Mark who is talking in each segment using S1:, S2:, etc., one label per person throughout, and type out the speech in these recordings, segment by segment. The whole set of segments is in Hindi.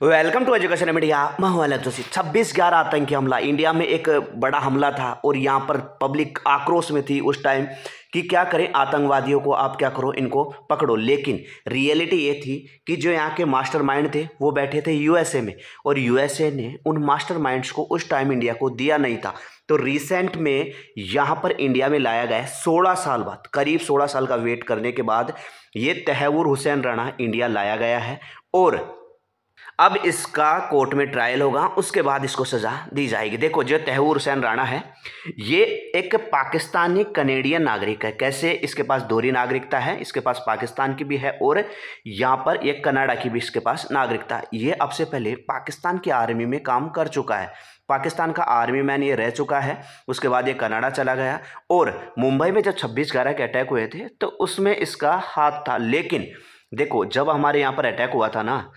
S1: Welcome to education media. मैं हूं अलग जोशी। 26/11 आतंकी हमला इंडिया में एक बड़ा हमला था और यहाँ पर पब्लिक आक्रोश में थी उस टाइम कि क्या करें, आतंकवादियों को आप क्या करो, इनको पकड़ो। लेकिन रियलिटी ये थी कि जो यहाँ के मास्टरमाइंड थे वो बैठे थे यूएसए में, और यूएसए ने उन मास्टरमाइंड्स को उस टाइम इंडिया को दिया नहीं था। तो रिसेंट में यहाँ पर इंडिया में लाया गया है 16 साल बाद, करीब 16 साल का वेट करने के बाद ये तहव्वुर हुसैन राणा इंडिया लाया गया है। और अब इसका कोर्ट में ट्रायल होगा, उसके बाद इसको सजा दी जाएगी। देखो, जो तहव्वुर हुसैन राणा है ये एक पाकिस्तानी कनेडियन नागरिक है। कैसे? इसके पास दोहरी नागरिकता है, इसके पास पाकिस्तान की भी है और यहाँ पर एक कनाडा की भी इसके पास नागरिकता है। ये अब से पहले पाकिस्तान की आर्मी में काम कर चुका है, पाकिस्तान का आर्मी मैन ये रह चुका है। उसके बाद ये कनाडा चला गया और मुंबई में जब 26/11 के अटैक हुए थे तो उसमें इसका हाथ था। लेकिन देखो, जब हमारे यहाँ पर अटैक हुआ था ना,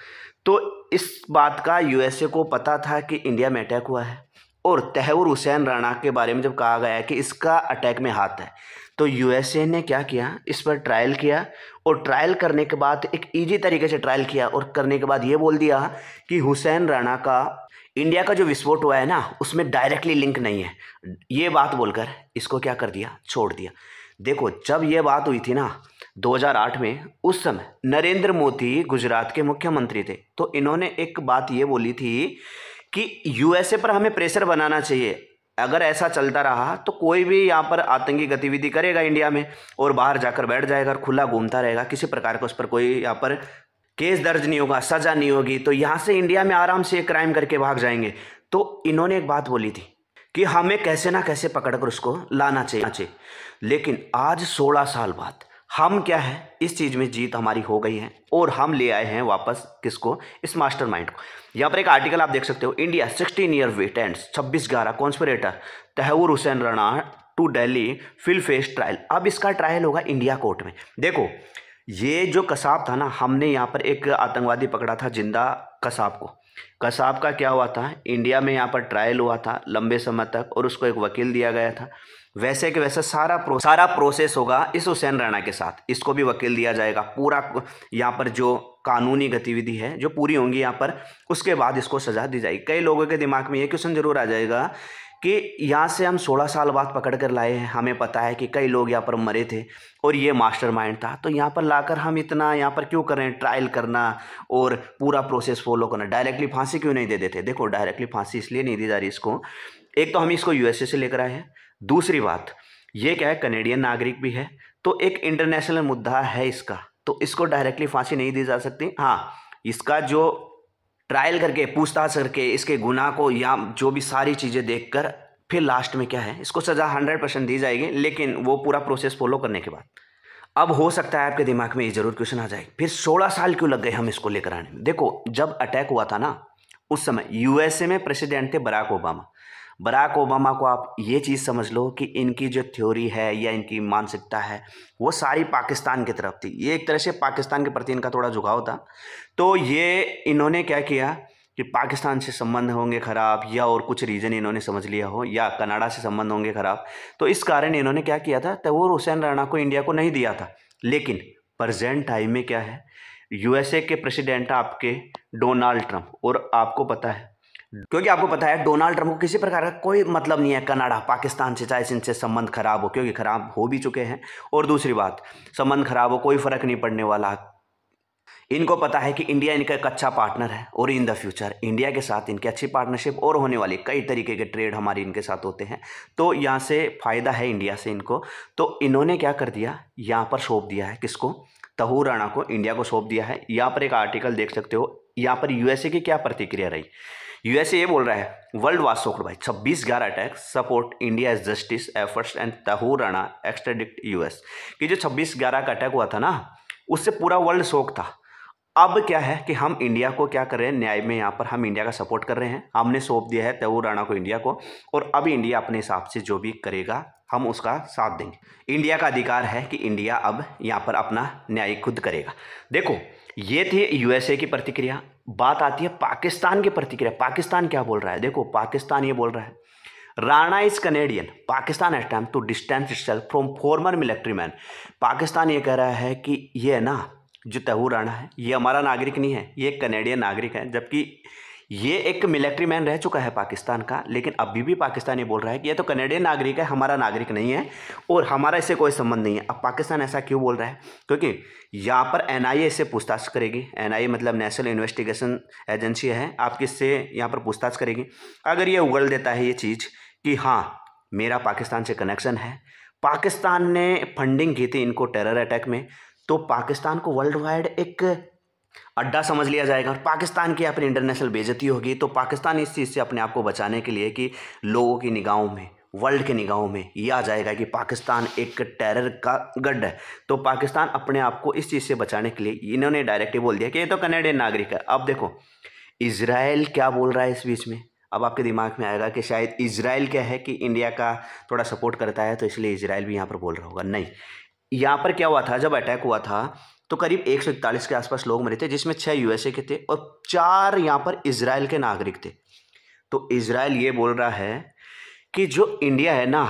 S1: तो इस बात का यूएसए को पता था कि इंडिया में अटैक हुआ है, और तहव्वुर हुसैन राणा के बारे में जब कहा गया है कि इसका अटैक में हाथ है, तो यूएसए ने क्या किया, इस पर ट्रायल किया। और ट्रायल करने के बाद एक इजी तरीके से ट्रायल किया और करने के बाद ये बोल दिया कि हुसैन राणा का इंडिया का जो विस्फोट हुआ है ना, उसमें डायरेक्टली लिंक नहीं है। ये बात बोलकर इसको क्या कर दिया, छोड़ दिया। देखो, जब ये बात हुई थी ना 2008 में, उस समय नरेंद्र मोदी गुजरात के मुख्यमंत्री थे, तो इन्होंने एक बात ये बोली थी कि यूएसए पर हमें प्रेशर बनाना चाहिए। अगर ऐसा चलता रहा तो कोई भी यहाँ पर आतंकी गतिविधि करेगा इंडिया में और बाहर जाकर बैठ जाएगा और खुला घूमता रहेगा, किसी प्रकार का उस पर कोई यहाँ पर केस दर्ज नहीं होगा, सजा नहीं होगी, तो यहाँ से इंडिया में आराम से क्राइम करके भाग जाएंगे। तो इन्होंने एक बात बोली थी कि हमें कैसे ना कैसे पकड़कर उसको लाना चाहिए। लेकिन आज 16 साल बाद हम क्या है, इस चीज़ में जीत हमारी हो गई है और हम ले आए हैं वापस किसको, इस मास्टरमाइंड को। यहाँ पर एक आर्टिकल आप देख सकते हो, India 16 year wait ends 26/11 conspirator Tahawwur Hussain Rana to Delhi will face trial. अब इसका ट्रायल होगा इंडिया कोर्ट में। देखो, ये जो कसाब था ना, हमने यहाँ पर एक आतंकवादी पकड़ा था, जिंदा कसाब को। कसाब का क्या हुआ था, इंडिया में यहाँ पर ट्रायल हुआ था लंबे समय तक और उसको एक वकील दिया गया था। वैसे कि वैसे सारा प्रोसेस होगा इस हुसैन राणा के साथ, इसको भी वकील दिया जाएगा। पूरा यहाँ पर जो कानूनी गतिविधि है जो पूरी होंगी यहाँ पर, उसके बाद इसको सजा दी जाएगी। कई लोगों के दिमाग में ये क्वेश्चन जरूर आ जाएगा कि यहाँ से हम 16 साल बाद पकड़ कर लाए हैं, हमें पता है कि कई लोग यहाँ पर मरे थे और ये मास्टरमाइंड था, तो यहाँ पर लाकर हम इतना यहाँ पर क्यों कर रहे हैं, ट्रायल करना और पूरा प्रोसेस फॉलो करना, डायरेक्टली फांसी क्यों नहीं दे देते। देखो, डायरेक्टली फांसी इसलिए नहीं दी जा रही इसको, एक तो हम इसको यूएसए से लेकर आए हैं, दूसरी बात ये क्या है, कनेडियन नागरिक भी है, तो एक इंटरनेशनल मुद्दा है इसका, तो इसको डायरेक्टली फांसी नहीं दी जा सकती। हाँ, इसका जो ट्रायल करके पूछताछ करके इसके गुनाह को या जो भी सारी चीज़ें देखकर फिर लास्ट में क्या है, इसको सज़ा 100% दी जाएगी, लेकिन वो पूरा प्रोसेस फॉलो करने के बाद। अब हो सकता है आपके दिमाग में ये जरूर क्वेश्चन आ जाए, फिर 16 साल क्यों लग गए हम इसको लेकर आने में। देखो, जब अटैक हुआ था ना, उस समय यूएसए में प्रेसिडेंट थे बराक ओबामा। बराक ओबामा को आप ये चीज़ समझ लो कि इनकी जो थ्योरी है या इनकी मानसिकता है वो सारी पाकिस्तान की तरफ थी। ये एक तरह से पाकिस्तान के प्रति इनका थोड़ा झुकाव था। तो ये इन्होंने क्या किया कि पाकिस्तान से संबंध होंगे ख़राब, या और कुछ रीज़न इन्होंने समझ लिया हो, या कनाडा से संबंध होंगे ख़राब, तो इस कारण इन्होंने क्या किया था, तहव्वुर हुसैन राणा को इंडिया को नहीं दिया था। लेकिन प्रेजेंट टाइम में क्या है, यूएसए के प्रेसिडेंट आपके डोनाल्ड ट्रंप, और आपको पता है, क्योंकि आपको पता है डोनाल्ड ट्रंप को किसी प्रकार का कोई मतलब नहीं है कनाडा पाकिस्तान से, चाहे इनसे संबंध खराब हो, क्योंकि खराब हो भी चुके हैं, और दूसरी बात, संबंध खराब हो कोई फर्क नहीं पड़ने वाला। इनको पता है कि इंडिया इनका एक अच्छा पार्टनर है और इन द फ्यूचर इंडिया के साथ इनकी अच्छी पार्टनरशिप और होने वाली, कई तरीके के ट्रेड हमारी इनके साथ होते हैं, तो यहाँ से फ़ायदा है इंडिया से इनको। तो इन्होंने क्या कर दिया, यहाँ पर सौंप दिया है किसको, तहव्वुर राणा को इंडिया को सौंप दिया है। यहाँ पर एक आर्टिकल देख सकते हो, यहाँ पर यूएसए की क्या प्रतिक्रिया रही। यूएसए ये बोल रहा है, world was shocked by 26/11 attack, support India justice efforts and Tahawwur Rana extradict US. कि जो 26/11 का अटैक हुआ था ना, उससे पूरा वर्ल्ड शॉक था। अब क्या है कि हम इंडिया को क्या कर रहे हैं, न्याय में यहाँ पर हम इंडिया का सपोर्ट कर रहे हैं, हमने सौंप दिया है तहव्वुर राणा को इंडिया को, और अब इंडिया अपने हिसाब से जो भी करेगा हम उसका साथ देंगे। इंडिया का अधिकार है कि इंडिया अब यहाँ पर अपना न्याय खुद करेगा। देखो, ये थी यूएसए की प्रतिक्रिया। बात आती है पाकिस्तान की प्रतिक्रिया। पाकिस्तान क्या बोल रहा है, देखो, पाकिस्तान ये बोल रहा है, Rana is Canadian, Pakistan attempt to distance itself from former military man. Pakistan ये कह रहा है कि ये है ना जो तैहूर राणा है ये हमारा नागरिक नहीं है, ये एक कनेडियन नागरिक है, जबकि ये एक मिलिट्री मैन रह चुका है पाकिस्तान का, लेकिन अभी भी पाकिस्तान ये बोल रहा है कि ये तो कनेडियन नागरिक है, हमारा नागरिक नहीं है और हमारा इससे कोई संबंध नहीं है। अब पाकिस्तान ऐसा क्यों बोल रहा है? क्योंकि यहाँ पर एनआईए इससे पूछताछ करेगी। एनआईए मतलब नेशनल इन्वेस्टिगेशन एजेंसी है, आपकी इससे यहाँ पर पूछताछ करेगी। अगर ये उगल देता है ये चीज़ कि हाँ मेरा पाकिस्तान से कनेक्शन है, पाकिस्तान ने फंडिंग की थी इनको टेरर अटैक में, तो पाकिस्तान को वर्ल्ड वाइड एक अड्डा समझ लिया जाएगा और पाकिस्तान की अपनी इंटरनेशनल बेइज्जती होगी। तो पाकिस्तान इस चीज़ से अपने आप को बचाने के लिए कि लोगों की निगाहों में, वर्ल्ड की निगाहों में ये आ जाएगा कि पाकिस्तान एक टेरर का गढ़ है, तो पाकिस्तान अपने आप को इस चीज़ से बचाने के लिए इन्होंने डायरेक्ट बोल दिया कि ये तो कनेडियन नागरिक है। अब देखो इजराइल क्या बोल रहा है इस बीच में। अब आपके दिमाग में आएगा कि शायद इजराइल क्या है कि इंडिया का थोड़ा सपोर्ट करता है, तो इसलिए इजराइल भी यहाँ पर बोल रहा होगा। नहीं, यहाँ पर क्या हुआ था, जब अटैक हुआ था तो करीब 141 के आसपास लोग मरे थे, जिसमें 6 यूएसए के थे और 4 यहाँ पर इजराइल के नागरिक थे। तो इजराइल ये बोल रहा है कि जो इंडिया है ना,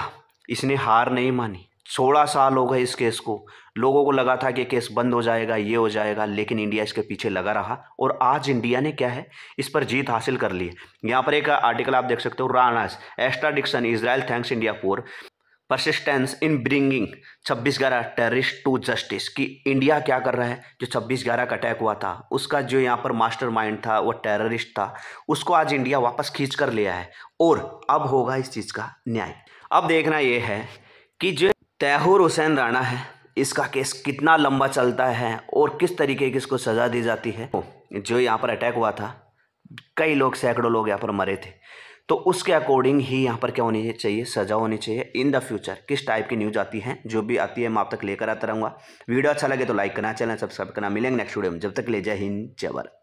S1: इसने हार नहीं मानी। 16 साल हो गए इस केस को, लोगों को लगा था कि केस बंद हो जाएगा, ये हो जाएगा, लेकिन इंडिया इसके पीछे लगा रहा और आज इंडिया ने क्या है इस पर जीत हासिल कर ली है। यहाँ पर एक आर्टिकल आप देख सकते हो, Rana's extradition Israel thanks India for persistence in bringing 26/11 terrorist to justice. कि इंडिया क्या कर रहा है, जो 26/11 का अटैक हुआ था उसका जो यहाँ पर मास्टरमाइंड था वो टेररिस्ट था, उसको आज इंडिया वापस खींच कर लिया है और अब होगा इस चीज़ का न्याय। अब देखना ये है कि जो तैहूर हुसैन राणा है इसका केस कितना लंबा चलता है और किस तरीके की इसको सज़ा दी जाती है। जो यहाँ पर अटैक हुआ था कई लोग, सैकड़ों लोग यहाँ पर मरे थे, तो उसके अकॉर्डिंग ही यहाँ पर क्या होनी चाहिए, सज़ा होनी चाहिए। इन द फ्यूचर किस टाइप की न्यूज़ आती है, जो भी आती है मैं आप तक लेकर आता रहूँगा। वीडियो अच्छा लगे तो लाइक करना, चैनल सब्सक्राइब करना। मिलेंगे नेक्स्ट वीडियो में, जब तक ले जय हिंद जय भारत।